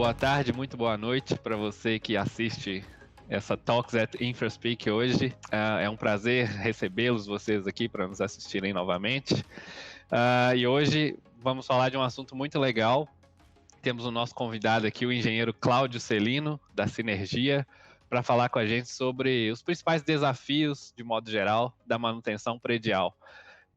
boa tarde, muito boa noite para você que assiste essa Talks at InfraSpeak hoje. É um prazer recebê-los, vocês aqui, para nos assistirem novamente. E hoje vamos falar de um assunto muito legal. Temos o nosso convidado aqui, o engenheiro Cláudio Celino, da Sinergia, para falar com a gente sobre os principais desafios, de modo geral, da manutenção predial.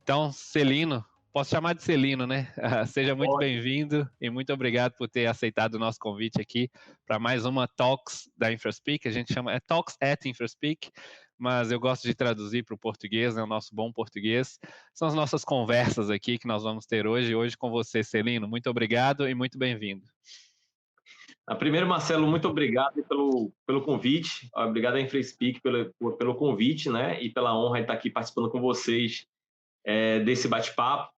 Então, Celino, posso chamar de Celino, né? Seja muito bem-vindo e muito obrigado por ter aceitado o nosso convite aqui para mais uma Talks da InfraSpeak. A gente chama Talks at InfraSpeak, mas eu gosto de traduzir para o português, né? O nosso bom português. São as nossas conversas aqui que nós vamos ter hoje com você, Celino. Muito obrigado e muito bem-vindo. Primeiro, Marcelo, muito obrigado pelo convite. Obrigado à InfraSpeak pelo convite, né? E pela honra de estar aqui participando com vocês desse bate-papo.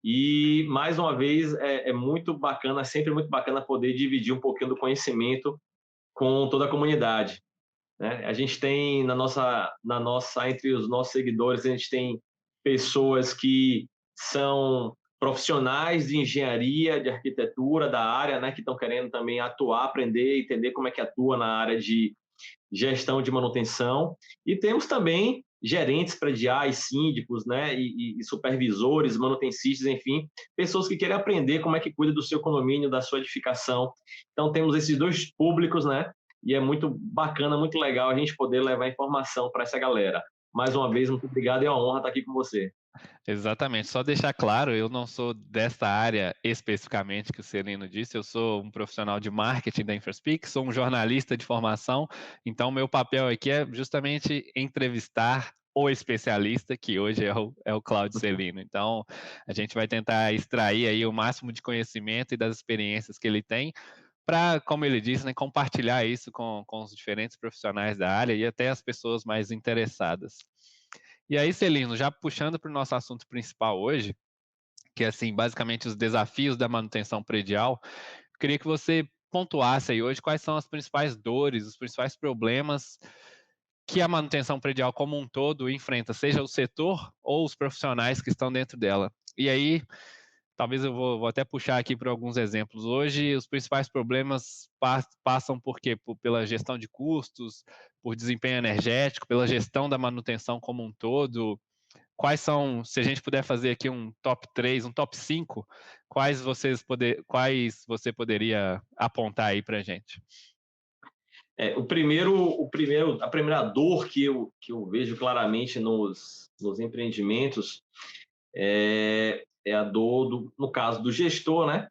E, mais uma vez, é muito bacana, sempre muito bacana poder dividir um pouquinho do conhecimento com toda a comunidade, né? A gente tem entre os nossos seguidores, a gente tem pessoas que são profissionais de engenharia, de arquitetura, da área, né, que estão querendo também atuar, aprender, entender como é que atua na área de gestão de manutenção. E temos também gerentes prediais, síndicos, né, e supervisores, manutencistas, enfim, pessoas que querem aprender como é que cuida do seu condomínio, da sua edificação. Então, temos esses dois públicos, né, e é muito bacana, muito legal a gente poder levar informação para essa galera. Mais uma vez, muito obrigado e é uma honra estar aqui com você. Exatamente, só deixar claro, eu não sou desta área especificamente que o Celino disse, eu sou um profissional de marketing da InfraSpeak, sou um jornalista de formação, então meu papel aqui é justamente entrevistar o especialista, que hoje é o Cláudio Celino. Então, a gente vai tentar extrair aí o máximo de conhecimento e das experiências que ele tem, para, como ele disse, né, compartilhar isso com os diferentes profissionais da área e até as pessoas mais interessadas. E aí, Celino, já puxando para o nosso assunto principal hoje, que é assim, basicamente os desafios da manutenção predial, eu queria que você pontuasse aí hoje quais são as principais dores, os principais problemas que a manutenção predial como um todo enfrenta, seja o setor ou os profissionais que estão dentro dela. E aí, talvez eu vou até puxar aqui por alguns exemplos. Hoje, os principais problemas passam por quê? Pela gestão de custos, por desempenho energético, pela gestão da manutenção como um todo. Quais são, se a gente puder fazer aqui um top 3, um top 5, quais você poderia apontar aí para a gente? A primeira dor que eu vejo claramente nos empreendimentos é a dor, no caso do gestor, né?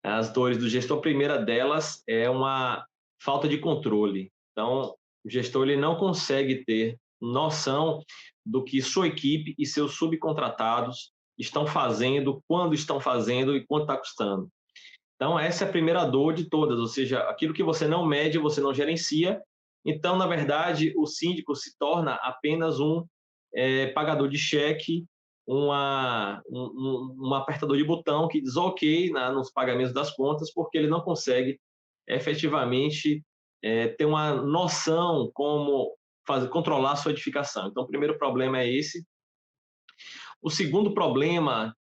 As dores do gestor, a primeira delas é uma falta de controle. Então, o gestor ele não consegue ter noção do que sua equipe e seus subcontratados estão fazendo, quando estão fazendo e quanto está custando. Então, essa é a primeira dor de todas, ou seja, aquilo que você não mede, você não gerencia. Então, na verdade, o síndico se torna apenas um pagador de cheque, um apertador de botão que diz ok nos pagamentos das contas, porque ele não consegue efetivamente ter uma noção como controlar a sua edificação. Então, o primeiro problema é esse. O segundo problema,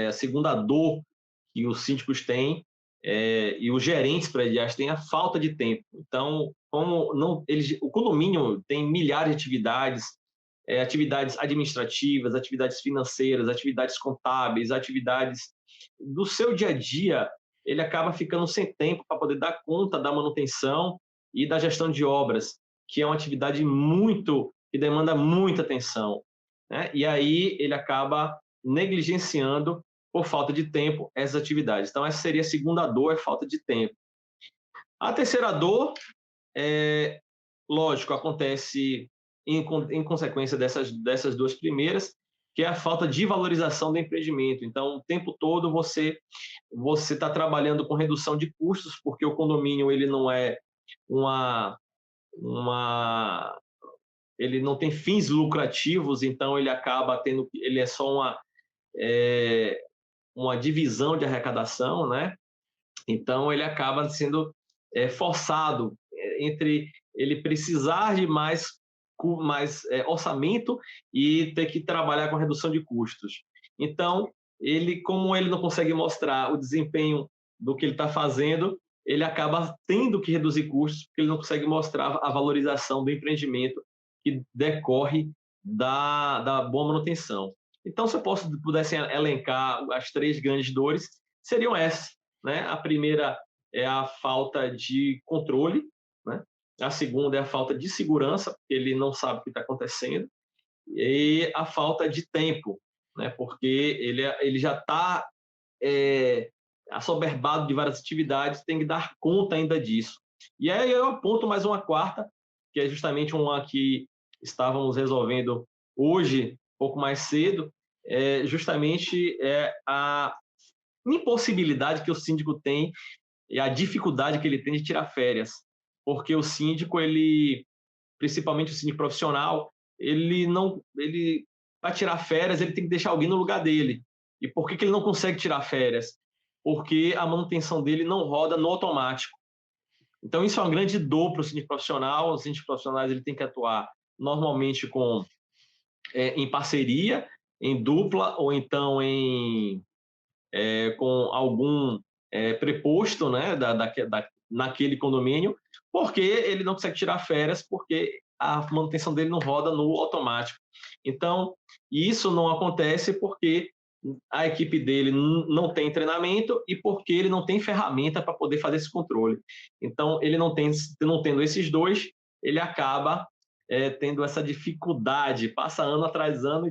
a segunda dor que os síndicos têm e os gerentes prediais têm, a falta de tempo. Então, o condomínio tem milhares de atividades, atividades administrativas, atividades financeiras, atividades contábeis, atividades do seu dia a dia, ele acaba ficando sem tempo para poder dar conta da manutenção e da gestão de obras, que é uma atividade que demanda muita atenção, né? E aí ele acaba negligenciando, por falta de tempo, essas atividades. Então, essa seria a segunda dor, é falta de tempo. A terceira dor, lógico, acontece em consequência dessas duas primeiras, que é a falta de valorização do empreendimento. Então, o tempo todo você está trabalhando com redução de custos, porque o condomínio ele não é ele não tem fins lucrativos, então ele é só uma divisão de arrecadação, né? Então ele acaba sendo forçado entre ele precisar de mais orçamento e ter que trabalhar com redução de custos. Então, como ele não consegue mostrar o desempenho do que ele está fazendo, ele acaba tendo que reduzir custos, porque ele não consegue mostrar a valorização do empreendimento que decorre da boa manutenção. Então, se eu pudesse elencar as 3 grandes dores, seriam essas, né? A primeira é a falta de controle, né? A segunda é a falta de segurança, porque ele não sabe o que está acontecendo, e a falta de tempo, né? Porque ele já está assoberbado de várias atividades, tem que dar conta ainda disso. E aí eu aponto mais uma quarta, que é justamente uma que estávamos resolvendo hoje, um pouco mais cedo, justamente a impossibilidade que o síndico tem e a dificuldade que ele tem de tirar férias, porque o síndico, principalmente o síndico profissional, ele não, ele para tirar férias ele tem que deixar alguém no lugar dele. E por que ele não consegue tirar férias? Porque a manutenção dele não roda no automático. Então isso é uma grande dor para o síndico profissional. Os síndicos profissionais ele tem que atuar normalmente em parceria, em dupla ou então com algum preposto, né, naquele condomínio, porque ele não consegue tirar férias, porque a manutenção dele não roda no automático. Então, isso não acontece porque a equipe dele não tem treinamento e porque ele não tem ferramenta para poder fazer esse controle. Então, ele não tendo esses dois, ele acaba tendo essa dificuldade, passa ano atrás ano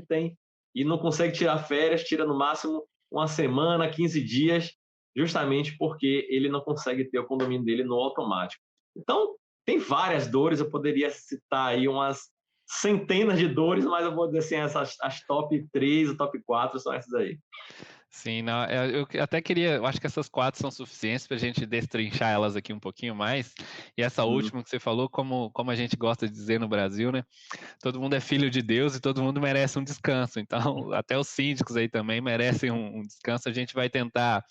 e não consegue tirar férias, tira no máximo uma semana, 15 dias, justamente porque ele não consegue ter o condomínio dele no automático. Então, tem várias dores, eu poderia citar aí umas centenas de dores, mas eu vou dizer assim, as top 3, o top 4 são essas aí. Sim, não, eu até queria, eu acho que essas 4 são suficientes para a gente destrinchar elas aqui um pouquinho mais. E essa última que você falou, como a gente gosta de dizer no Brasil, né? Todo mundo é filho de Deus e todo mundo merece um descanso. Então, até os síndicos aí também merecem um descanso. A gente vai tentar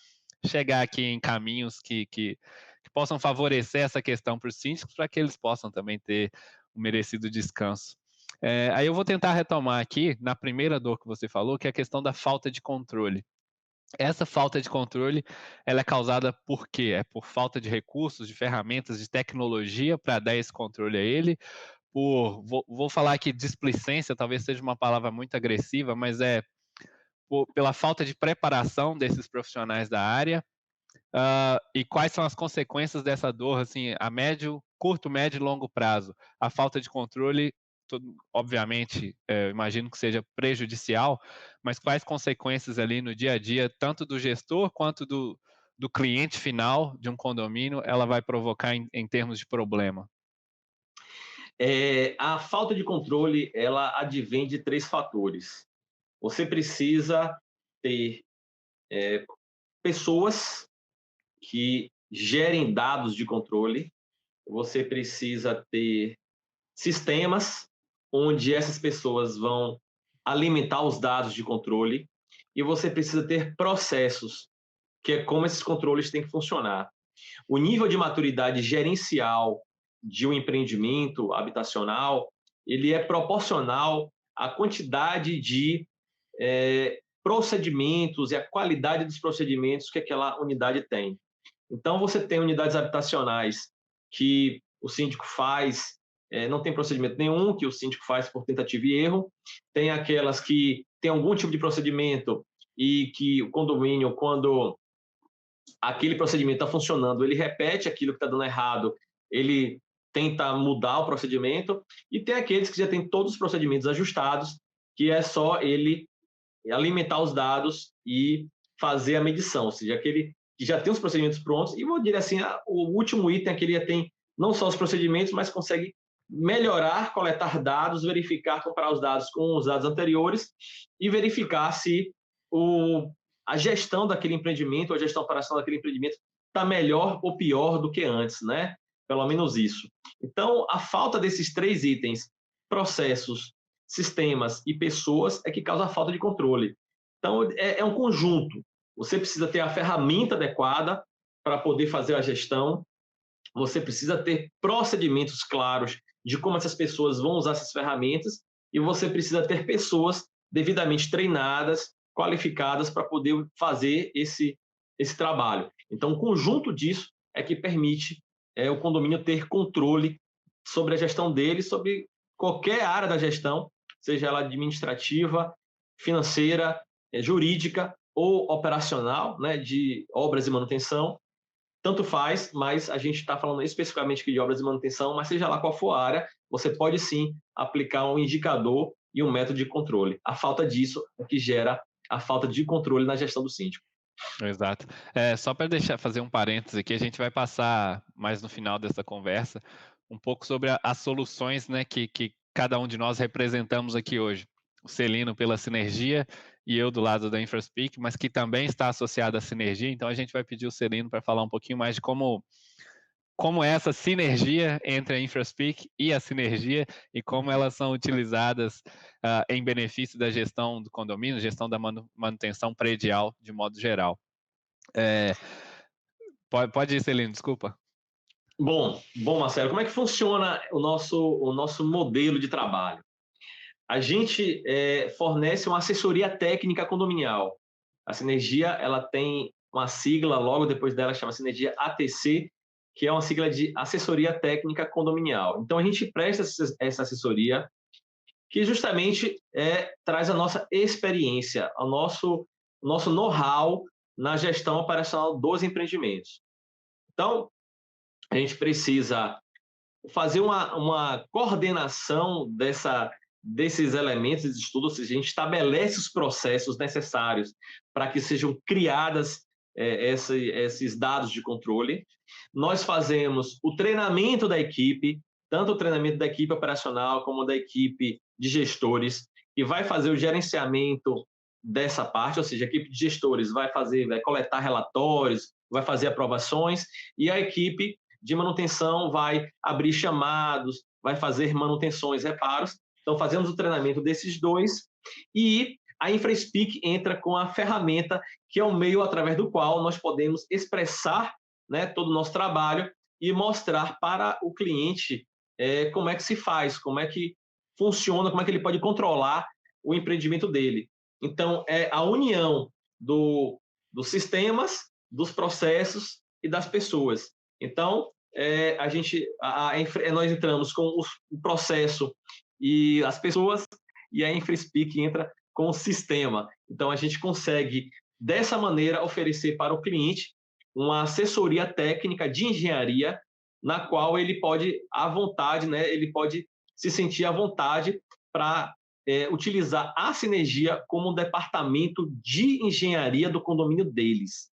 chegar aqui em caminhos que possam favorecer essa questão para os síndicos, para que eles possam também ter o merecido descanso. Aí eu vou tentar retomar aqui na primeira dor que você falou, que é a questão da falta de controle. Essa falta de controle, ela é causada por quê? É por falta de recursos, de ferramentas, de tecnologia para dar esse controle a ele, vou falar aqui displicência, talvez seja uma palavra muito agressiva, mas pela falta de preparação desses profissionais da área. E quais são as consequências dessa dor, assim, a curto, médio e longo prazo? A falta de controle, obviamente, imagino que seja prejudicial, mas quais consequências ali no dia a dia, tanto do gestor quanto do cliente final de um condomínio, ela vai provocar em termos de problema? A falta de controle, ela advém de 3 fatores. Você precisa ter pessoas que gerem dados de controle, você precisa ter sistemas onde essas pessoas vão alimentar os dados de controle e você precisa ter processos, que é como esses controles têm que funcionar. O nível de maturidade gerencial de um empreendimento habitacional, ele é proporcional à quantidade de procedimentos e à qualidade dos procedimentos que aquela unidade tem. Então, você tem unidades habitacionais que o síndico faz, não tem procedimento nenhum, que o síndico faz por tentativa e erro. Tem aquelas que tem algum tipo de procedimento e que o condomínio, quando aquele procedimento está funcionando, ele repete aquilo que está dando errado, ele tenta mudar o procedimento, e tem aqueles que já têm todos os procedimentos ajustados, que é só ele alimentar os dados e fazer a medição, ou seja, aquele que já tem os procedimentos prontos, e vou dizer assim, o último item é que ele já tem não só os procedimentos, mas consegue melhorar, coletar dados, verificar, comparar os dados com os dados anteriores e verificar se a gestão daquele empreendimento, a gestão operacional daquele empreendimento está melhor ou pior do que antes, né? Pelo menos isso. Então, a falta desses 3 itens, processos, sistemas e pessoas, é que causa a falta de controle. Então, é um conjunto. Você precisa ter a ferramenta adequada para poder fazer a gestão, você precisa ter procedimentos claros de como essas pessoas vão usar essas ferramentas e você precisa ter pessoas devidamente treinadas, qualificadas para poder fazer esse trabalho. Então, o conjunto disso é que permite o condomínio ter controle sobre a gestão dele, sobre qualquer área da gestão, seja ela administrativa, financeira, jurídica ou operacional, né, de obras e manutenção. Tanto faz, mas a gente está falando especificamente aqui de obras de manutenção, mas seja lá qual for a área, você pode sim aplicar um indicador e um método de controle. A falta disso é que gera a falta de controle na gestão do síndico. Exato. Só para fazer um parênteses aqui, a gente vai passar mais no final dessa conversa um pouco sobre as soluções, né, que cada um de nós representamos aqui hoje. O Celino pela Sinergia e eu do lado da InfraSpeak, mas que também está associado à Sinergia. Então a gente vai pedir o Celino para falar um pouquinho mais de como é essa sinergia entre a InfraSpeak e a Sinergia e como elas são utilizadas em benefício da gestão do condomínio, gestão da manutenção predial de modo geral. Pode ir, Celino, desculpa. Bom, Marcelo, como é que funciona o nosso modelo de trabalho? A gente fornece uma assessoria técnica condominial. A Sinergia, ela tem uma sigla, logo depois dela chama Sinergia ATC, que é uma sigla de Assessoria Técnica Condominial. Então, a gente presta essa assessoria que justamente traz a nossa experiência, o nosso know-how na gestão operacional dos empreendimentos. Então, a gente precisa fazer uma coordenação desses elementos de estudo, ou seja, a gente estabelece os processos necessários para que sejam criadas esses dados de controle. Nós fazemos o treinamento da equipe, tanto o treinamento da equipe operacional como da equipe de gestores, que vai fazer o gerenciamento dessa parte, ou seja, a equipe de gestores vai coletar relatórios, vai fazer aprovações, e a equipe de manutenção vai abrir chamados, vai fazer manutenções, reparos. Então, fazemos o treinamento desses dois e a InfraSpeak entra com a ferramenta que é o meio através do qual nós podemos expressar, né, todo o nosso trabalho e mostrar para o cliente como é que se faz, como é que funciona, como é que ele pode controlar o empreendimento dele. Então, é a união dos sistemas, dos processos e das pessoas. Então, nós entramos com o processo e as pessoas, e a InfraSpeak entra com o sistema. Então, a gente consegue, dessa maneira, oferecer para o cliente uma assessoria técnica de engenharia, na qual ele pode, à vontade, né, ele pode se sentir à vontade para utilizar a Sinergia como um departamento de engenharia do condomínio deles.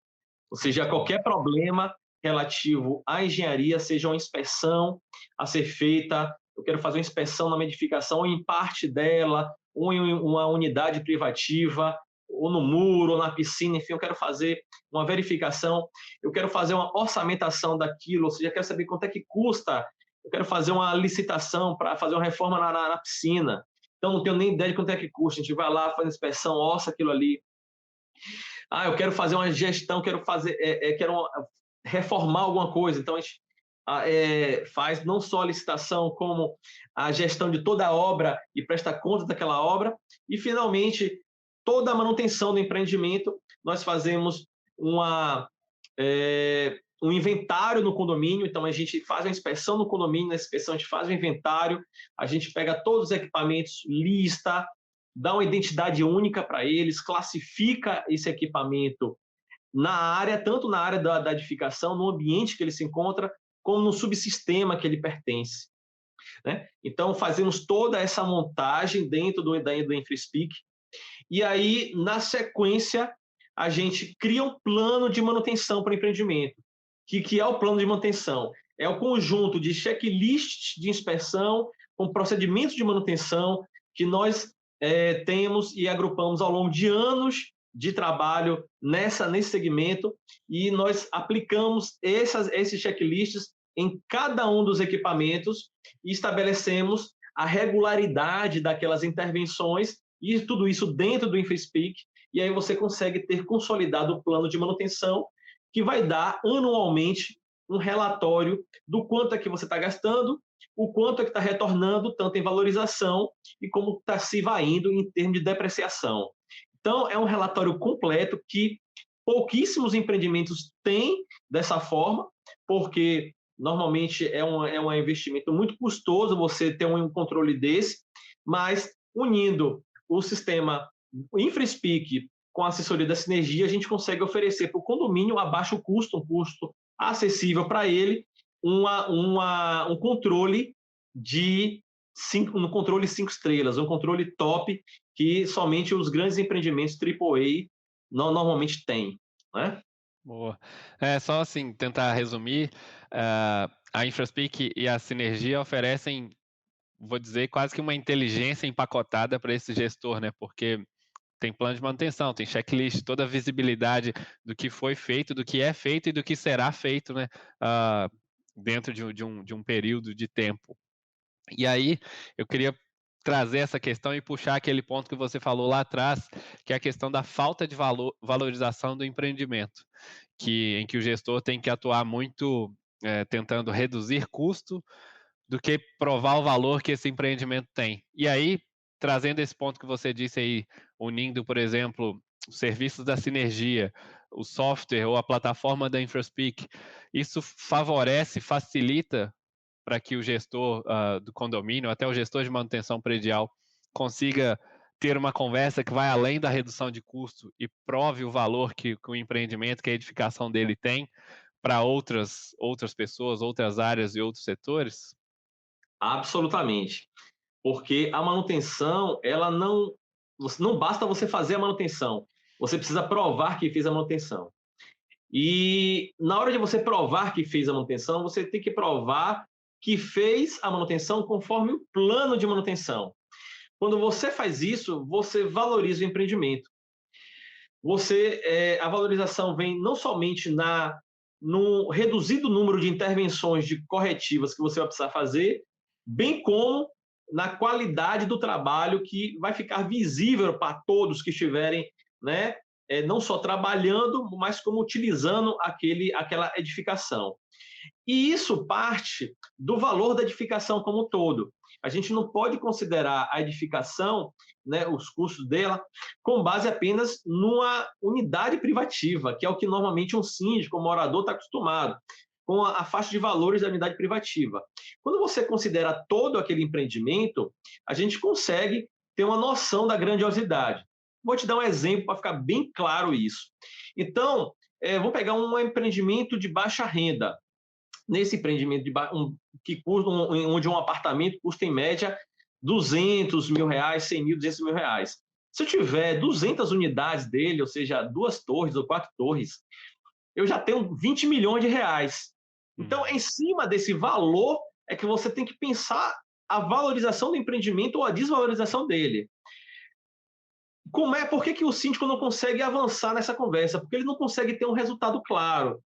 Ou seja, qualquer problema relativo à engenharia, seja uma inspeção a ser feita, eu quero fazer uma inspeção na minha edificação, ou em parte dela, ou em uma unidade privativa, ou no muro, ou na piscina, enfim, eu quero fazer uma verificação, eu quero fazer uma orçamentação daquilo, ou seja, eu quero saber quanto é que custa, eu quero fazer uma licitação para fazer uma reforma na piscina, então não tenho nem ideia de quanto é que custa, a gente vai lá, faz a inspeção, orça aquilo ali. Eu quero fazer uma gestão, quero reformar alguma coisa, então a gente faz não só a licitação, como a gestão de toda a obra e presta conta daquela obra, e finalmente toda a manutenção do empreendimento, nós fazemos um inventário no condomínio, então a gente faz a inspeção no condomínio, na inspeção a gente faz o inventário, a gente pega todos os equipamentos, lista, dá uma identidade única para eles, classifica esse equipamento na área, tanto na área da edificação, no ambiente que ele se encontra, como no subsistema que ele pertence. Né? Então, fazemos toda essa montagem dentro do InfraSpeak, e aí, na sequência, a gente cria um plano de manutenção para o empreendimento. Que é o plano de manutenção? É o conjunto de checklists de inspeção com procedimentos de manutenção que nós temos e agrupamos ao longo de anos de trabalho nesse segmento, e nós aplicamos esses checklists em cada um dos equipamentos e estabelecemos a regularidade daquelas intervenções, e tudo isso dentro do InfraSpeak, e aí você consegue ter consolidado o plano de manutenção, que vai dar anualmente um relatório do quanto é que você está gastando, o quanto é que está retornando, tanto em valorização e como está se vai indo em termos de depreciação. Então, é um relatório completo que Pouquíssimos empreendimentos têm dessa forma, porque normalmente é um investimento muito custoso você ter um controle desse, mas unindo o sistema InfraSpeak com a assessoria da Sinergia, a gente consegue oferecer para o condomínio a baixo custo, um custo acessível para ele, um controle um controle 5 estrelas, um controle top que somente os grandes empreendimentos AAA normalmente têm, né? Boa. Só assim, tentar resumir, a InfraSpeak e a Sinergia oferecem, vou dizer, quase que uma inteligência empacotada para esse gestor, né? Porque tem plano de manutenção, tem checklist, toda a visibilidade do que foi feito, do que é feito e do que será feito, né? Dentro de um período de tempo. E aí, eu queria trazer essa questão e puxar aquele ponto que você falou lá atrás, que é a questão da falta de valorização do empreendimento, em que o gestor tem que atuar muito tentando reduzir custo do que provar o valor que esse empreendimento tem. E aí, trazendo esse ponto que você disse aí, unindo, por exemplo, os serviços da Sinergia, o software ou a plataforma da InfraSpeak, isso favorece, facilita para que o gestor do condomínio, até o gestor de manutenção predial, consiga ter uma conversa que vai além da redução de custo e prove o valor que o empreendimento, que a edificação dele tem para outras pessoas, outras áreas e outros setores? Absolutamente. Porque a manutenção, ela não basta você fazer a manutenção, você precisa provar que fez a manutenção. E na hora de você provar que fez a manutenção, você tem que provar que fez a manutenção conforme o plano de manutenção. Quando você faz isso, você valoriza o empreendimento. A valorização vem não somente no reduzido número de intervenções de corretivas que você vai precisar fazer, bem como na qualidade do trabalho que vai ficar visível para todos que estiverem, né, não só trabalhando, mas como utilizando aquela edificação. E isso parte do valor da edificação como um todo. A gente não pode considerar a edificação, né, os custos dela, com base apenas numa unidade privativa, que é o que normalmente um síndico, um morador está acostumado, com a faixa de valores da unidade privativa. Quando você considera todo aquele empreendimento, a gente consegue ter uma noção da grandiosidade. Vou te dar um exemplo para ficar bem claro isso. Então, vou pegar um empreendimento de baixa renda. Nesse empreendimento onde um apartamento custa em média R$200.000, 100 mil, R$200.000. Se eu tiver 200 unidades dele, ou seja, 2 torres ou 4 torres, eu já tenho 20 milhões de reais. Então, em cima desse valor é que você tem que pensar a valorização do empreendimento ou a desvalorização dele. Por que o síndico não consegue avançar nessa conversa? Porque ele não consegue ter um resultado claro.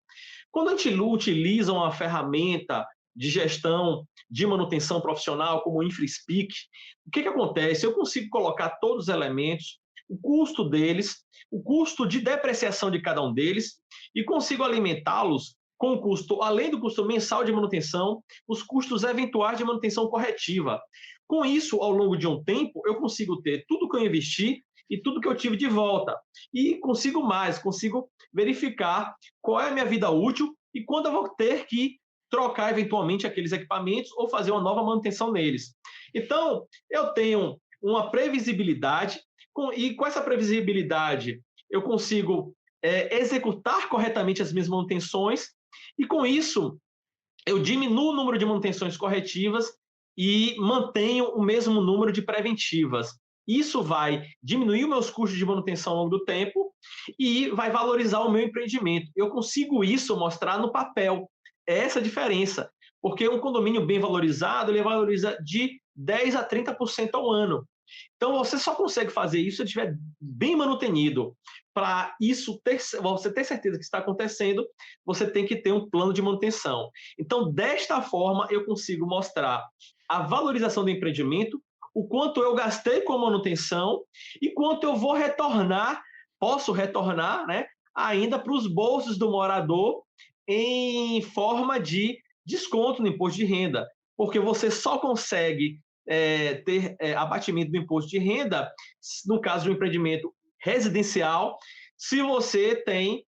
Quando a gente utiliza uma ferramenta de gestão de manutenção profissional como o InfraSpeak, o que acontece? Eu consigo colocar todos os elementos, o custo deles, o custo de depreciação de cada um deles e consigo alimentá-los com o custo, além do custo mensal de manutenção, os custos eventuais de manutenção corretiva. Com isso, ao longo de um tempo, eu consigo ter tudo que eu investi e tudo que eu tive de volta. E consigo verificar qual é a minha vida útil e quando eu vou ter que trocar eventualmente aqueles equipamentos ou fazer uma nova manutenção neles. Então, eu tenho uma previsibilidade e com essa previsibilidade eu consigo executar corretamente as minhas manutenções e com isso eu diminuo o número de manutenções corretivas e mantenho o mesmo número de preventivas. Isso vai diminuir os meus custos de manutenção ao longo do tempo e vai valorizar o meu empreendimento. Eu consigo isso mostrar no papel. É essa a diferença. Porque um condomínio bem valorizado, ele valoriza de 10% a 30% ao ano. Então, você só consegue fazer isso se estiver bem manutenido. Para você ter certeza que está acontecendo, você tem que ter um plano de manutenção. Então, desta forma, eu consigo mostrar a valorização do empreendimento, o quanto eu gastei com manutenção e quanto eu posso retornar, né, ainda para os bolsos do morador em forma de desconto no imposto de renda, porque você só consegue ter abatimento do imposto de renda no caso de um empreendimento residencial se você tem,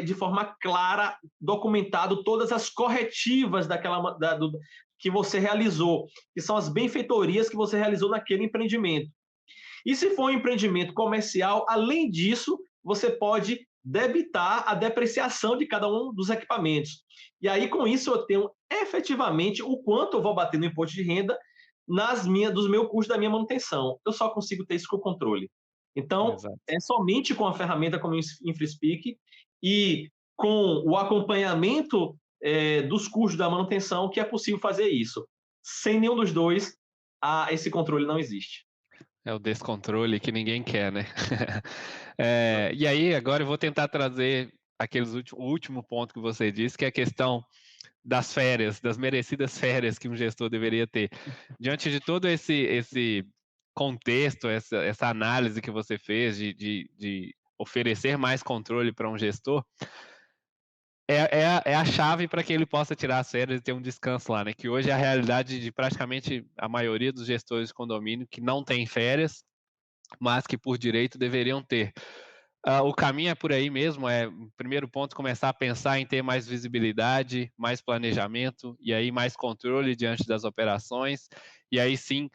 de forma clara, documentado todas as corretivas que você realizou, que são as benfeitorias que você realizou naquele empreendimento. E se for um empreendimento comercial, além disso, você pode debitar a depreciação de cada um dos equipamentos. E aí, com isso, eu tenho efetivamente o quanto eu vou bater no imposto de renda dos meus custos da minha manutenção. Eu só consigo ter isso com o controle. Então, Exato. é somente com a ferramenta como o InfraSpeak e com o acompanhamento dos custos da manutenção que é possível fazer isso. Sem nenhum dos dois, esse controle não existe. É o descontrole que ninguém quer, né? E aí, agora eu vou tentar trazer o último ponto que você disse, que é a questão das férias, das merecidas férias que um gestor deveria ter. Diante de todo esse contexto, essa análise que você fez de oferecer mais controle para um gestor, é a chave para que ele possa tirar as férias e ter um descanso lá, né? Que hoje é a realidade de praticamente a maioria dos gestores de condomínio que não tem férias, mas que por direito deveriam ter. O caminho é por aí mesmo, primeiro ponto, começar a pensar em ter mais visibilidade, mais planejamento, e aí mais controle diante das operações, e aí sim,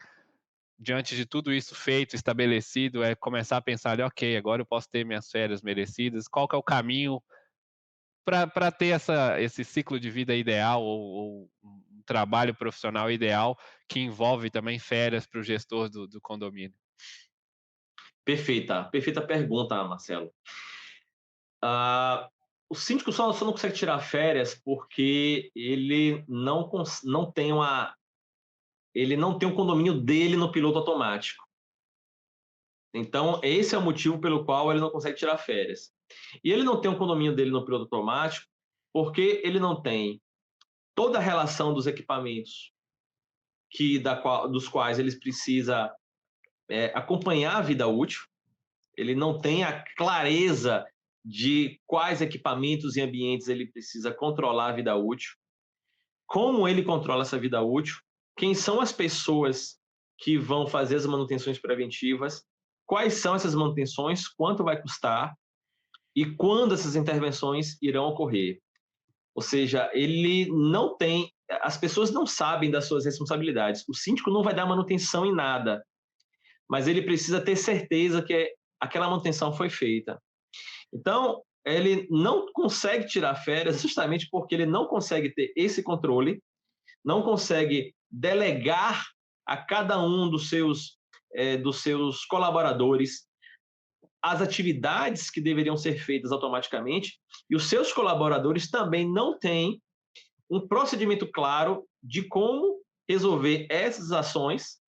diante de tudo isso feito, estabelecido, é começar a pensar ali, ok, agora eu posso ter minhas férias merecidas, qual que é o caminho para ter esse ciclo de vida ideal ou um trabalho profissional ideal que envolve também férias para o gestor do condomínio? Perfeita pergunta, Marcelo. O síndico só não consegue tirar férias porque ele ele não tem um condomínio dele no piloto automático. Então, esse é o motivo pelo qual ele não consegue tirar férias. E ele não tem um condomínio dele no piloto automático porque ele não tem toda a relação dos equipamentos dos quais ele precisa acompanhar a vida útil. Ele não tem a clareza de quais equipamentos e ambientes ele precisa controlar a vida útil, como ele controla essa vida útil, quem são as pessoas que vão fazer as manutenções preventivas, quais são essas manutenções, quanto vai custar e quando essas intervenções irão ocorrer. Ou seja, ele não tem, as pessoas não sabem das suas responsabilidades. O síndico não vai dar manutenção em nada, mas ele precisa ter certeza que aquela manutenção foi feita. Então, ele não consegue tirar férias justamente porque ele não consegue ter esse controle, não consegue delegar a cada um dos seus colaboradores as atividades que deveriam ser feitas automaticamente, e os seus colaboradores também não têm um procedimento claro de como resolver essas ações,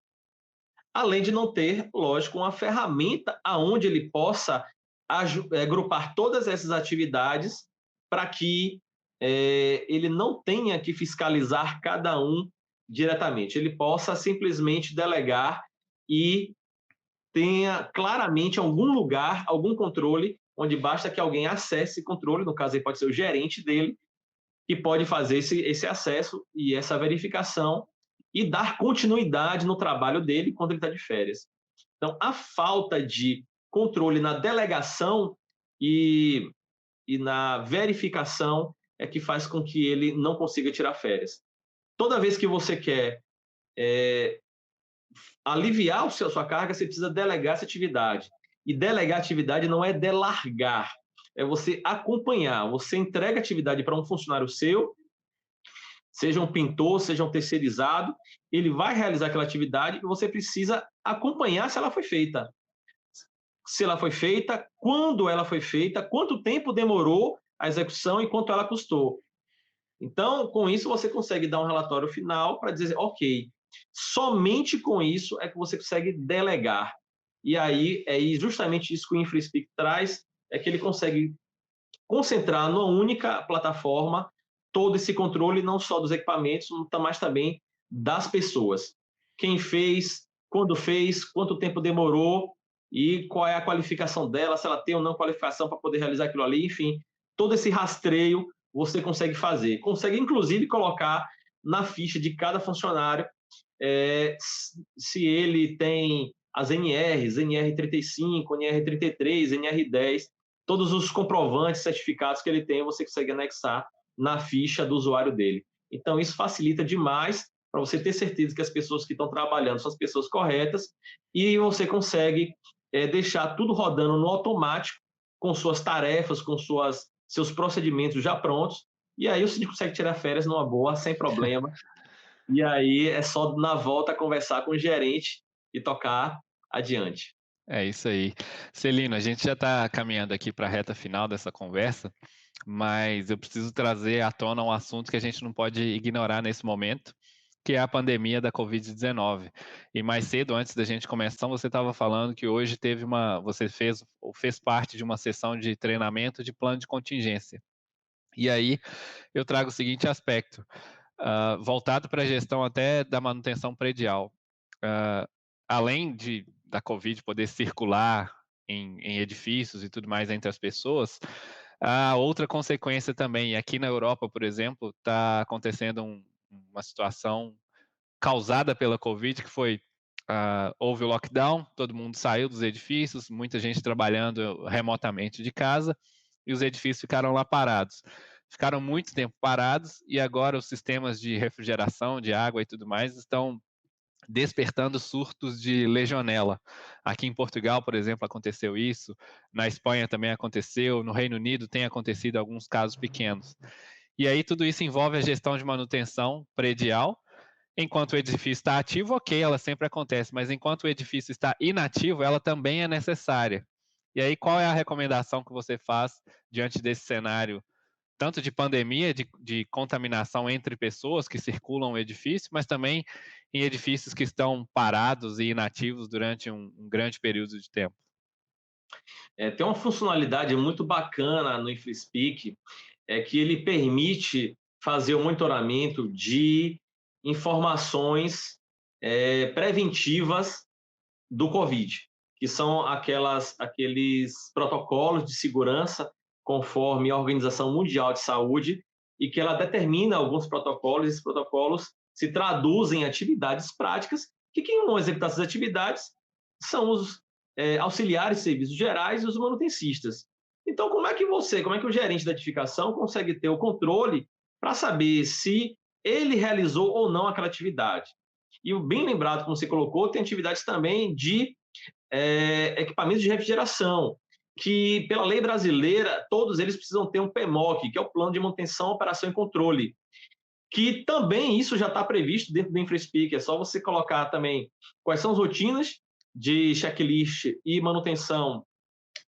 além de não ter, lógico, uma ferramenta aonde ele possa agrupar todas essas atividades para que ele não tenha que fiscalizar cada um diretamente. Ele possa simplesmente delegar e tenha claramente algum lugar, algum controle, onde basta que alguém acesse controle, no caso aí pode ser o gerente dele, que pode fazer esse acesso e essa verificação e dar continuidade no trabalho dele quando ele está de férias. Então, a falta de controle na delegação e, e na verificação é que faz com que ele não consiga tirar férias. Toda vez que você quer aliviar a sua carga, você precisa delegar essa atividade. E delegar atividade não é delargar, é você acompanhar. Você entrega a atividade para um funcionário seu, seja um pintor, seja um terceirizado, ele vai realizar aquela atividade e você precisa acompanhar se ela foi feita. Se ela foi feita, quando ela foi feita, quanto tempo demorou a execução e quanto ela custou. Então, com isso, você consegue dar um relatório final para dizer, ok, somente com isso é que você consegue delegar. E aí, é justamente isso que o InfraSpeak traz, é que ele consegue concentrar numa única plataforma todo esse controle, não só dos equipamentos, mas também das pessoas. Quem fez, quanto tempo demorou e qual é a qualificação dela, se ela tem ou não qualificação para poder realizar aquilo ali, enfim, todo esse rastreio você consegue fazer. Consegue, inclusive, colocar na ficha de cada funcionário se ele tem as NRs, NR35, NR33, NR10, todos os comprovantes, certificados que ele tem, você consegue anexar na ficha do usuário dele. Então, isso facilita demais para você ter certeza que as pessoas que estão trabalhando são as pessoas corretas e você consegue deixar tudo rodando no automático, com suas tarefas, com seus procedimentos já prontos, e aí o síndico consegue tirar férias numa boa, sem problema, e aí é só na volta conversar com o gerente e tocar adiante. É isso aí. Celino, a gente já está caminhando aqui para a reta final dessa conversa, mas eu preciso trazer à tona um assunto que a gente não pode ignorar nesse momento, que é a pandemia da Covid-19. E mais cedo, antes da gente começar, você estava falando que hoje você fez parte de uma sessão de treinamento de plano de contingência. E aí eu trago o seguinte aspecto, voltado para a gestão até da manutenção predial. Além da Covid poder circular em edifícios e tudo mais entre as pessoas, a outra consequência também, aqui na Europa, por exemplo, está acontecendo uma situação causada pela Covid, que foi, houve o lockdown, todo mundo saiu dos edifícios, muita gente trabalhando remotamente de casa, e os edifícios ficaram lá parados. Ficaram muito tempo parados, e agora os sistemas de refrigeração, de água e tudo mais estão despertando surtos de legionela. Aqui em Portugal, por exemplo, aconteceu isso, na Espanha também aconteceu, no Reino Unido tem acontecido alguns casos pequenos. E aí tudo isso envolve a gestão de manutenção predial. Enquanto o edifício está ativo, ok, ela sempre acontece, mas enquanto o edifício está inativo, ela também é necessária. E aí, qual é a recomendação que você faz diante desse cenário, tanto de pandemia, de contaminação entre pessoas que circulam o edifício, mas também em edifícios que estão parados e inativos durante um grande período de tempo? Tem uma funcionalidade muito bacana no InfraSpeak, é que ele permite fazer o monitoramento de informações preventivas do Covid, que são aqueles protocolos de segurança conforme a Organização Mundial de Saúde, e que ela determina alguns protocolos, e esses protocolos se traduzem em atividades práticas, que quem vão executar essas atividades são os auxiliares de serviços gerais e os manutencistas. Então, como é que o gerente da edificação consegue ter o controle para saber se ele realizou ou não aquela atividade? E o bem lembrado, como você colocou, tem atividades também de equipamentos de refrigeração, que pela lei brasileira, todos eles precisam ter um PMOC, que é o Plano de Manutenção, Operação e Controle, que também isso já está previsto dentro do InfraSpeak, é só você colocar também quais são as rotinas de checklist e manutenção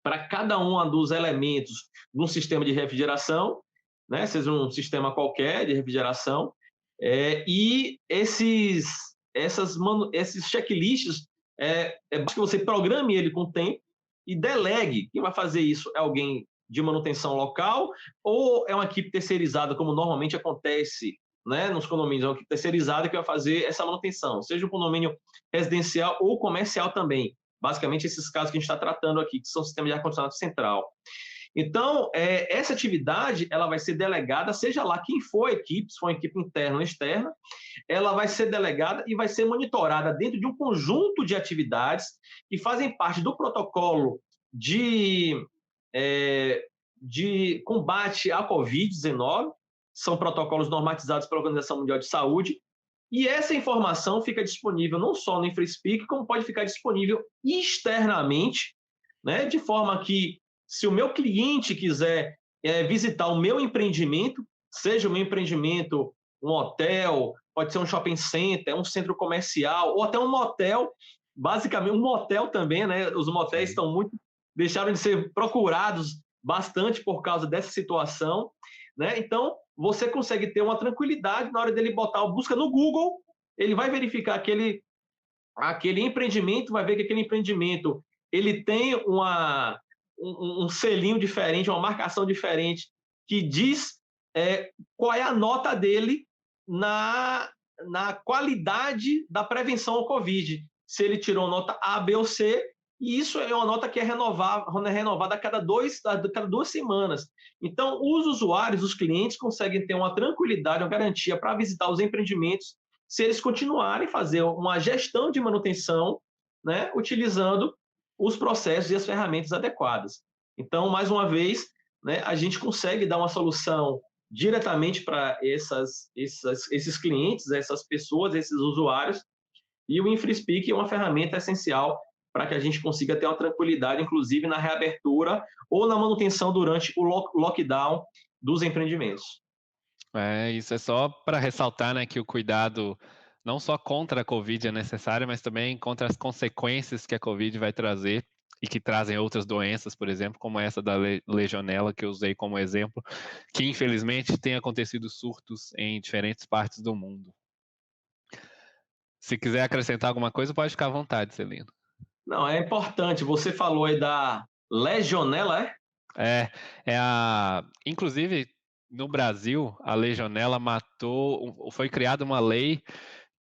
para cada um dos elementos de um sistema de refrigeração, né, seja um sistema qualquer de refrigeração, e esses checklists, basta que você programe ele com o tempo e delegue. Quem vai fazer isso é alguém de manutenção local ou é uma equipe terceirizada, como normalmente acontece, né, nos condomínios, é uma equipe terceirizada que vai fazer essa manutenção, seja um condomínio residencial ou comercial também. Basicamente, esses casos que a gente está tratando aqui, que são sistemas de ar-condicionado central. Então, essa atividade ela vai ser delegada, seja lá quem for a equipe, se for uma equipe interna ou externa, ela vai ser delegada e vai ser monitorada dentro de um conjunto de atividades que fazem parte do protocolo de combate à Covid-19, são protocolos normatizados pela Organização Mundial de Saúde, e essa informação fica disponível não só no InfraSpeak, como pode ficar disponível externamente, né, de forma que, se o meu cliente quiser visitar o meu empreendimento, seja o meu empreendimento um hotel, pode ser um shopping center, um centro comercial, ou até um motel, basicamente um motel também, né? Os motéis deixaram de ser procurados bastante por causa dessa situação, né? Então, você consegue ter uma tranquilidade na hora dele botar a busca no Google, ele vai verificar aquele empreendimento, vai ver que aquele empreendimento ele tem um selinho diferente, uma marcação diferente, que diz qual é a nota dele na qualidade da prevenção ao Covid. Se ele tirou nota A, B ou C, e isso é uma nota que é renovada a cada duas semanas. Então, os usuários, os clientes, conseguem ter uma tranquilidade, uma garantia para visitar os empreendimentos, se eles continuarem a fazer uma gestão de manutenção, né, utilizando os processos e as ferramentas adequadas. Então, mais uma vez, né, a gente consegue dar uma solução diretamente para esses clientes, essas pessoas, esses usuários, e o InfraSpeak é uma ferramenta essencial para que a gente consiga ter uma tranquilidade, inclusive na reabertura ou na manutenção durante o lockdown dos empreendimentos. Isso é só para ressaltar, né, que o cuidado não só contra a Covid é necessário, mas também contra as consequências que a Covid vai trazer e que trazem outras doenças, por exemplo, como essa da legionela que eu usei como exemplo, que infelizmente tem acontecido surtos em diferentes partes do mundo. Se quiser acrescentar alguma coisa, pode ficar à vontade, Celino. Não, é importante. Você falou aí da legionela, é? É, inclusive no Brasil, a legionela foi criada uma lei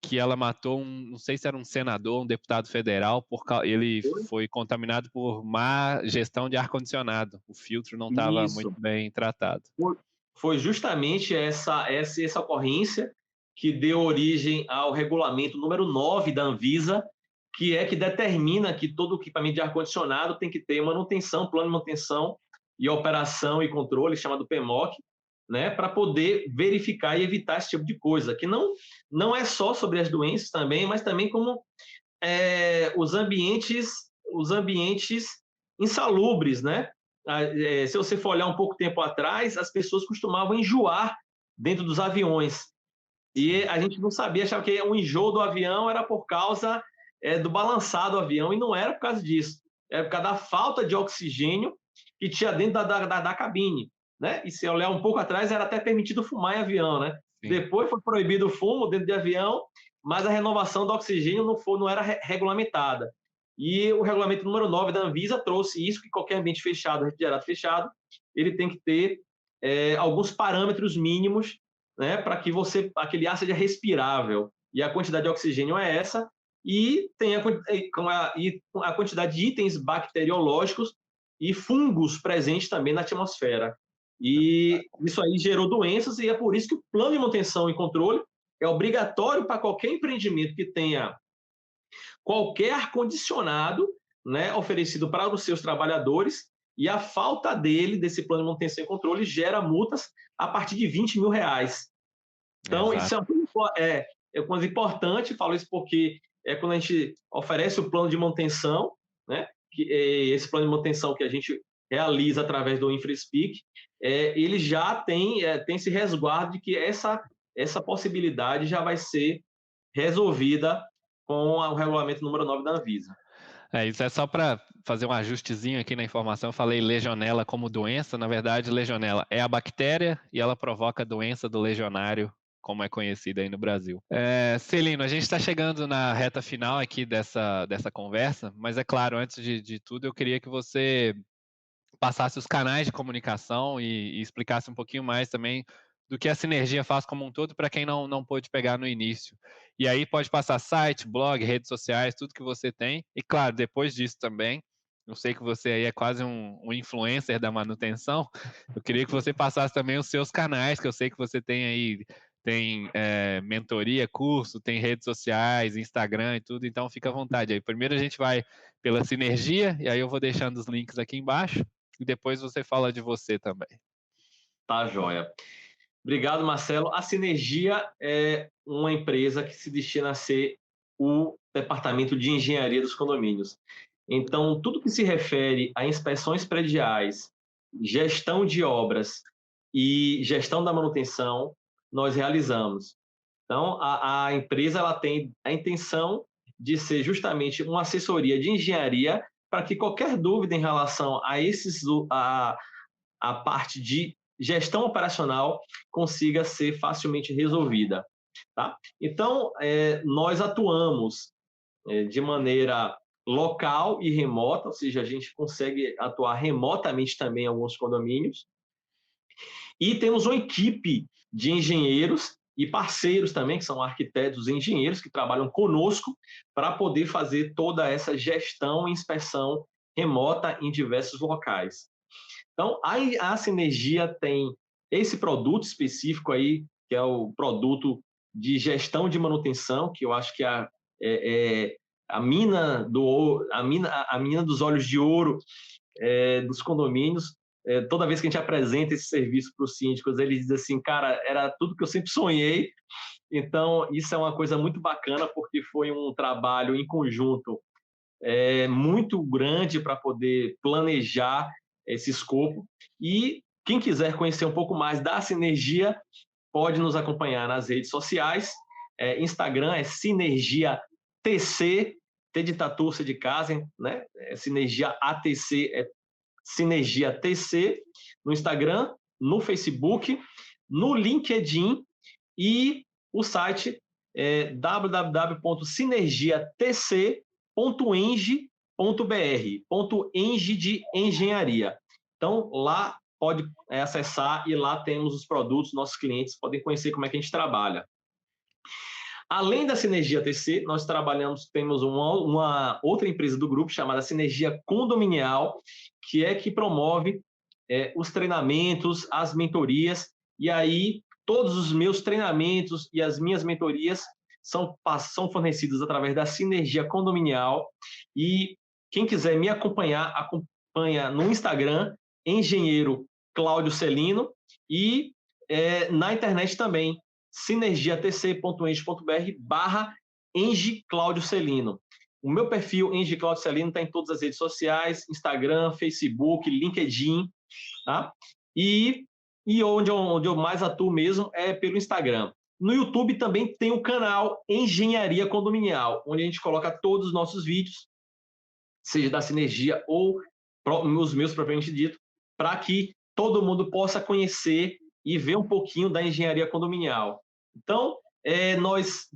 que ela matou não sei se era um senador, um deputado federal, ele foi contaminado por má gestão de ar-condicionado. O filtro não estava muito Isso. bem tratado. Foi justamente essa ocorrência que deu origem ao regulamento número 9 da Anvisa, que determina que todo equipamento de ar-condicionado tem que ter manutenção, plano de manutenção e operação e controle, chamado PMOC, né, para poder verificar e evitar esse tipo de coisa, que não é só sobre as doenças também, mas também como os ambientes insalubres, né? Se você for olhar um pouco tempo atrás, as pessoas costumavam enjoar dentro dos aviões. E a gente não sabia, achava que o enjoo do avião era por causa do balançar do avião, e não era por causa disso. Era por causa da falta de oxigênio que tinha dentro da cabine. Né? E se olhar um pouco atrás, era até permitido fumar em avião. Né? Depois foi proibido o fumo dentro de avião, mas a renovação do oxigênio não era regulamentada. E o regulamento número 9 da Anvisa trouxe isso, que qualquer ambiente fechado, refrigerado fechado, ele tem que ter alguns parâmetros mínimos, né, para que aquele ar seja respirável. E a quantidade de oxigênio é essa, e tem a quantidade de itens bacteriológicos e fungos presentes também na atmosfera. E isso aí gerou doenças, e é por isso que o plano de manutenção e controle é obrigatório para qualquer empreendimento que tenha qualquer ar-condicionado, né, oferecido para os seus trabalhadores, e a falta desse plano de manutenção e controle gera multas a partir de R$ 20.000. Então, Exato. isso é uma coisa importante, falo isso porque quando a gente oferece o plano de manutenção, né, esse plano de manutenção que a gente realiza através do InfraSpeak, ele já tem esse resguardo de que essa possibilidade já vai ser resolvida com o regulamento número 9 da Anvisa. Isso é só para fazer um ajustezinho aqui na informação. Eu falei legionela como doença, na verdade, legionela é a bactéria e ela provoca a doença do legionário, como é conhecida aí no Brasil. Celino, a gente está chegando na reta final aqui dessa conversa, mas é claro, antes de tudo, eu queria que você passasse os canais de comunicação e explicasse um pouquinho mais também do que a Sinergia faz como um todo para quem não pôde pegar no início. E aí pode passar site, blog, redes sociais, tudo que você tem. E claro, depois disso também, eu sei que você aí é quase um influencer da manutenção, eu queria que você passasse também os seus canais, que eu sei que você tem aí, mentoria, curso, tem redes sociais, Instagram e tudo, então fica à vontade aí. Primeiro a gente vai pela Sinergia, e aí eu vou deixando os links aqui embaixo, e depois você fala de você também. Tá, joia. Obrigado, Marcelo. A Sinergia é uma empresa que se destina a ser o departamento de engenharia dos condomínios. Então, tudo que se refere a inspeções prediais, gestão de obras e gestão da manutenção, nós realizamos. Então, a empresa ela tem a intenção de ser justamente uma assessoria de engenharia para que qualquer dúvida em relação a parte de gestão operacional consiga ser facilmente resolvida. Tá? Então, nós atuamos de maneira local e remota, ou seja, a gente consegue atuar remotamente também em alguns condomínios, e temos uma equipe de engenheiros e parceiros também, que são arquitetos e engenheiros que trabalham conosco para poder fazer toda essa gestão e inspeção remota em diversos locais. Então, a Sinergia tem esse produto específico aí, que é o produto de gestão de manutenção, que eu acho que é a mina dos olhos de ouro dos condomínios. Toda vez que a gente apresenta esse serviço para os síndicos, eles dizem assim, cara, era tudo que eu sempre sonhei. Então, isso é uma coisa muito bacana, porque foi um trabalho em conjunto muito grande para poder planejar esse escopo. E quem quiser conhecer um pouco mais da Sinergia, pode nos acompanhar nas redes sociais. Instagram é Sinergia TC, T de tatu, C de casa, né? Sinergia ATC, Sinergia TC, no Instagram, no Facebook, no LinkedIn, e o site é www.sinergiatc.eng.br, .eng de engenharia. Então, lá pode acessar e lá temos os produtos, nossos clientes podem conhecer como é que a gente trabalha. Além da Sinergia TC, nós temos uma outra empresa do grupo chamada Sinergia Condominial, que promove os treinamentos, as mentorias, e aí todos os meus treinamentos e as minhas mentorias são fornecidos através da Sinergia Condominial. E quem quiser me acompanhar, acompanha no Instagram, Engenheiro Cláudio Celino, e na internet também, sinergiatc.eng.br/Eng Cláudio Celino. O meu perfil, Eng Cláudio Celino, está em todas as redes sociais, Instagram, Facebook, LinkedIn, tá? E onde eu mais atuo mesmo é pelo Instagram. No YouTube também tem o canal Engenharia Condominial, onde a gente coloca todos os nossos vídeos, seja da Sinergia ou os meus propriamente dito, para que todo mundo possa conhecer e ver um pouquinho da engenharia condominial. Então, nós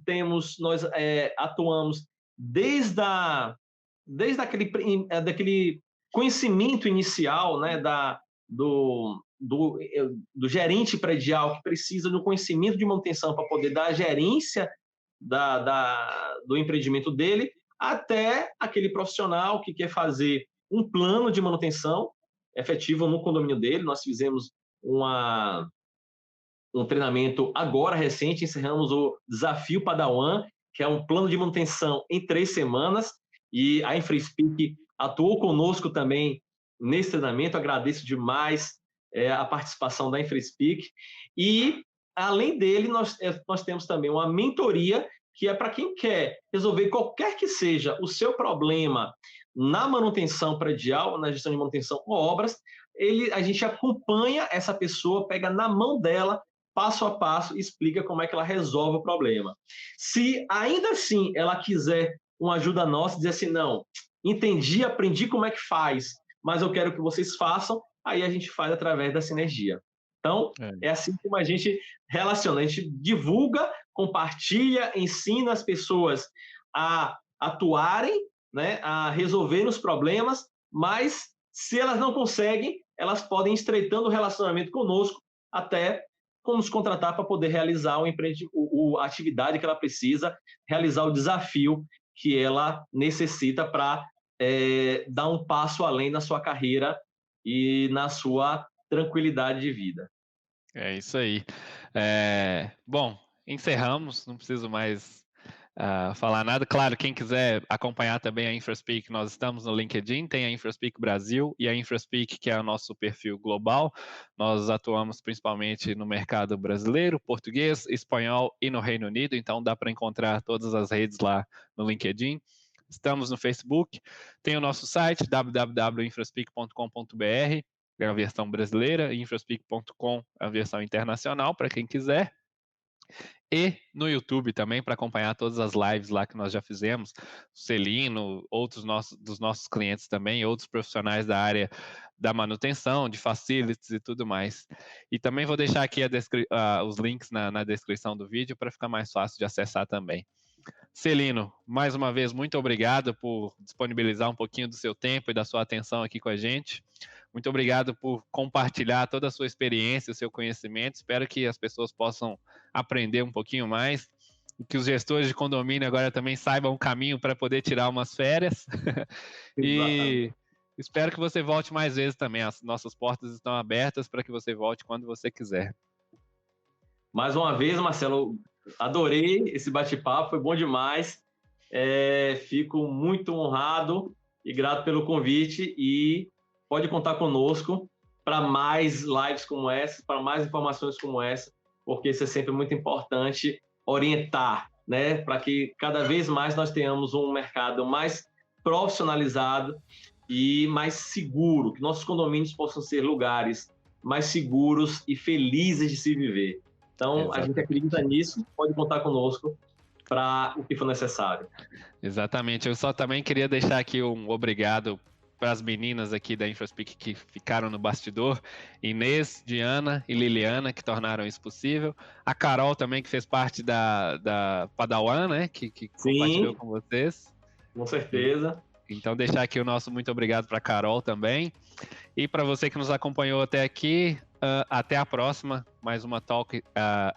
atuamos desde aquele conhecimento inicial, né, do gerente predial, que precisa do conhecimento de manutenção para poder dar a gerência do empreendimento dele, até aquele profissional que quer fazer um plano de manutenção efetivo no condomínio dele. Nós fizemos um treinamento agora recente, encerramos o Desafio Padawan, que é um plano de manutenção em 3 semanas, e a InfraSpeak atuou conosco também nesse treinamento. Agradeço demais a participação da InfraSpeak. E, além dele, nós temos também uma mentoria, que é para quem quer resolver qualquer que seja o seu problema na manutenção predial, na gestão de manutenção ou obras. A gente acompanha essa pessoa, pega na mão dela, passo a passo, e explica como é que ela resolve o problema. Se ainda assim ela quiser uma ajuda nossa, dizer assim, não, entendi, aprendi como é que faz, mas eu quero que vocês façam, aí a gente faz através da Sinergia. Então, é assim como a gente relaciona, a gente divulga, compartilha, ensina as pessoas a atuarem, né, a resolver os problemas, mas se elas não conseguem, elas podem ir estreitando o relacionamento conosco até nos contratar para poder realizar a atividade que ela precisa, realizar o desafio que ela necessita para dar um passo além na sua carreira e na sua tranquilidade de vida. É isso aí. Bom, encerramos, não preciso mais falar nada. Claro, quem quiser acompanhar também a InfraSpeak, nós estamos no LinkedIn, tem a InfraSpeak Brasil e a InfraSpeak, que é o nosso perfil global. Nós atuamos principalmente no mercado brasileiro, português, espanhol e no Reino Unido, então dá para encontrar todas as redes lá no LinkedIn. Estamos no Facebook, tem o nosso site www.infraspeak.com.br, é a versão brasileira, infraspeak.com, a versão internacional, para quem quiser. E no YouTube também, para acompanhar todas as lives lá que nós já fizemos, Celino, outros dos nossos clientes também, outros profissionais da área da manutenção, de facilities e tudo mais. E também vou deixar aqui os links na descrição do vídeo para ficar mais fácil de acessar também. Celino, mais uma vez, muito obrigado por disponibilizar um pouquinho do seu tempo e da sua atenção aqui com a gente. Muito obrigado por compartilhar toda a sua experiência, o seu conhecimento. Espero que as pessoas possam aprender um pouquinho mais e que os gestores de condomínio agora também saibam o caminho para poder tirar umas férias. E espero que você volte mais vezes também. As nossas portas estão abertas para que você volte quando você quiser. Mais uma vez, Marcelo, adorei esse bate-papo, foi bom demais. Fico muito honrado e grato pelo convite, e pode contar conosco para mais lives como essa, para mais informações como essa, porque isso é sempre muito importante orientar, né, para que cada vez mais nós tenhamos um mercado mais profissionalizado e mais seguro, que nossos condomínios possam ser lugares mais seguros e felizes de se viver. Então, a gente acredita nisso, pode contar conosco para o que for necessário. Exatamente. Eu só também queria deixar aqui um obrigado para as meninas aqui da InfraSpeak que ficaram no bastidor, Inês, Diana e Liliana, que tornaram isso possível. A Carol também, que fez parte da Padawan, né, que compartilhou com vocês. Com certeza. Então, deixar aqui o nosso muito obrigado para a Carol também. E para você que nos acompanhou até aqui, até a próxima. Mais uma talk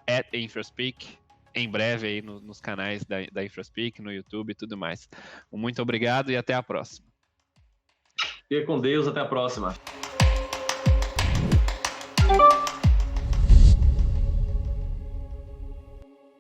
at InfraSpeak. Em breve aí nos canais da InfraSpeak, no YouTube e tudo mais. Muito obrigado e até a próxima. Fique com Deus, até a próxima.